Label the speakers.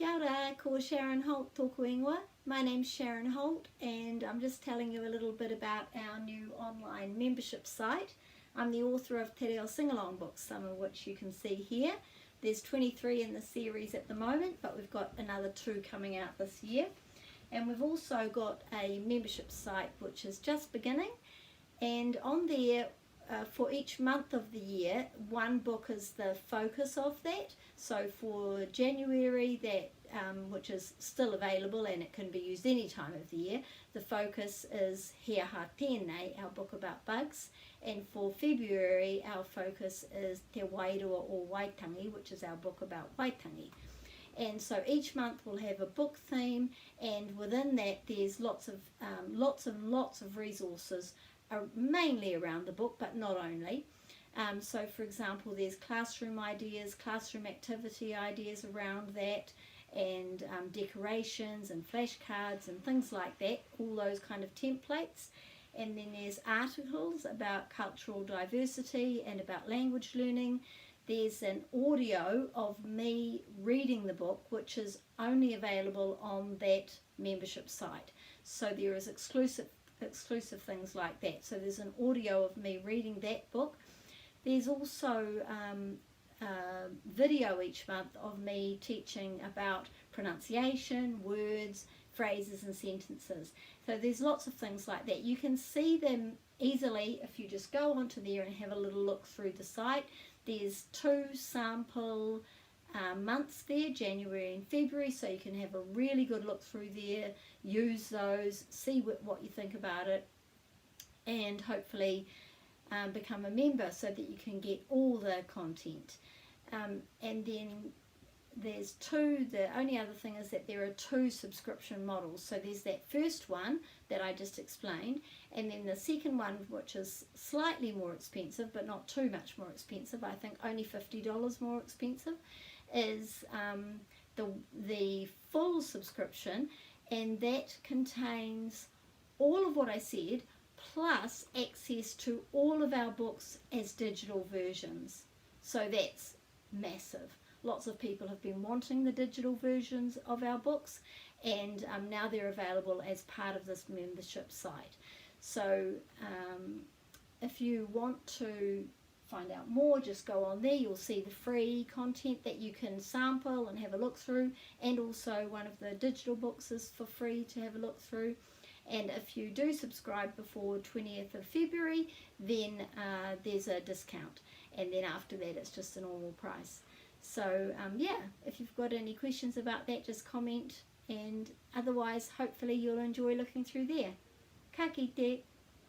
Speaker 1: Kia ora, ko Sharon Holt tōku ingoa. My name's Sharon Holt and I'm just telling you a little bit about our new online membership site. I'm the author of Te Reo Sing-Along books, some of which you can see here. There's 23 in the series at the moment, but we've got another 2 coming out this year. And we've also got a membership site which is just beginning, and on there for each month of the year, one book is the focus of that. So for January, that which is still available and it can be used any time of the year, the focus is Hea Ha Tēnei, our book about bugs. And for February, our focus is Te Wairua o Waitangi, which is our book about Waitangi. And so each month we'll have a book theme, and within that there's lots of resources, mainly around the book, but not only. So for example, there's classroom ideas, classroom activity ideas around that, and decorations and flashcards and things like that, all those kind of templates. And then there's articles about cultural diversity and about language learning. There's an audio of me reading the book, which is only available on that membership site. So there is exclusive things like that. So there's an audio of me reading that book. There's also video each month of me teaching about pronunciation, words, phrases and sentences. So there's lots of things like that. You can see them easily if you just go onto there and have a little look through the site. There's 2 sample months there, January and February, so you can have a really good look through there, use those, see what you think about it, and hopefully become a member so that you can get all the content. And then there's 2, the only other thing is that there are 2 subscription models. So there's that first one that I just explained, and then the second one, which is slightly more expensive but not too much more expensive, I think only $50 more expensive, is the full subscription, and that contains all of what I said plus access to all of our books as digital versions. So that's massive. Lots of people have been wanting the digital versions of our books, and now they're available as part of this membership site. So if you want to find out more, just go on there. You'll see the free content that you can sample and have a look through, and also one of the digital books is for free to have a look through. And if you do subscribe before 20th of February, then there's a discount, and then after that it's just a normal price. So yeah, if you've got any questions about that, just comment, and otherwise hopefully you'll enjoy looking through there. Ka kite.